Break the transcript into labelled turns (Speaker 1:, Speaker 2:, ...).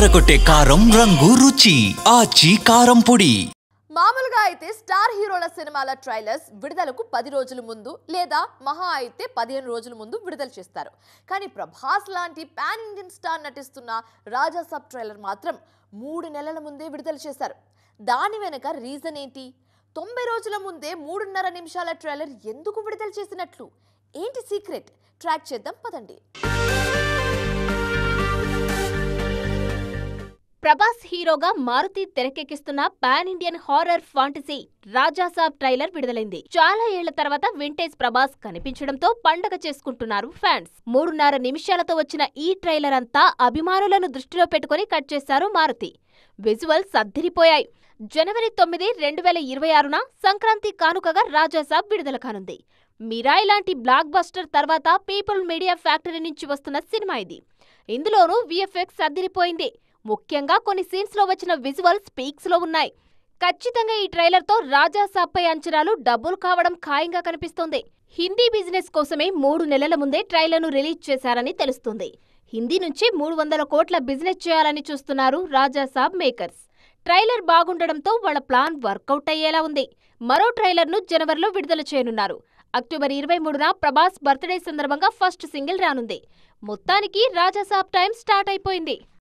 Speaker 1: అదరగొట్టే కారం రంగు రుచి ఆచి కారం పొడి.
Speaker 2: మామూలుగా అయితే స్టార్ హీరోల సినిమాల ట్రైలర్స్ విడుదలకు 10 రోజుల ముందు లేదా మహా అయితే 15 రోజుల ముందు విడుదల చేస్తారు. కానీ ప్రభాస్ లాంటి పాన్ ఇండియన్ స్టార్ నటిస్తున్న రాజాసాబ్ ట్రైలర్ మాత్రం 3 నెలల ముందే విడుదల చేశారు. దాని వెనుక రీజన్ ఏంటి? 90 రోజుల ముందే 3.5 నిమిషాల ట్రైలర్ ఎందుకు విడుదల చేసినట్లు? ఏంటి సీక్రెట్? ట్రాక్ చేద్దాం పదండి.
Speaker 3: ప్రభాస్ హీరోగా Maruti తెరకెక్కిస్తున్న pan Indian horror fantasy Raja Saab trailer విడుదలైంది. చాలా ఏళ్ల తర్వాత వింటేజ్ ప్రభాస్ కనిపించడంతో పండగ చేసుకుంటున్నారు ఫ్యాన్స్. 3.5 నిమిషాలతో వచ్చిన ఈ ట్రైలర్ అంతా అభిమానులను దృష్టిలో పెట్టుకుని కట్ చేశారు మారుతి. విజువల్స్ అద్దిరిపోయాయి. జనవరి 9, 2026న సంక్రాంతి కానుకగా రాజాసాబ్ విడుదల కానుంది. మిరాయ్ లాంటి బ్లాక్ బస్టర్ తర్వాత పీపుల్ మీడియా ఫ్యాక్టరీ నుంచి వస్తున్న సినిమా ఇది. ఇందులోనూ విఎఫ్ఎక్స్ అద్దిరిపోయింది. ముఖ్యంగా కొన్ని సీన్స్ లో వచ్చిన విజువల్స్ పీక్స్ లో ఉన్నాయి. ఖచ్చితంగా ఈ ట్రైలర్ తో రాజాసాబ్ పై అంచనాలు డబుల్ కావడం ఖాయంగా కనిపిస్తోంది. హిందీ బిజినెస్ కోసమే 3 నెలల ముందే ట్రైలర్ ను రిలీజ్ చేశారని తెలుస్తుంది. హిందీ నుంచి 300 కోట్ల బిజినెస్ చేయాలని చూస్తున్నారు రాజాసాబ్ మేకర్స్. ట్రైలర్ బాగుండడంతో వాళ్ల ప్లాన్ వర్కౌట్ అయ్యేలా ఉంది. మరో ట్రైలర్ ను జనవరిలో విడుదల చేయనున్నారు. అక్టోబర్ 23న ప్రభాస్ బర్త్డే సందర్భంగా ఫస్ట్ సింగిల్ రానుంది. మొత్తానికి రాజాసాబ్ టైం స్టార్ట్ అయిపోయింది.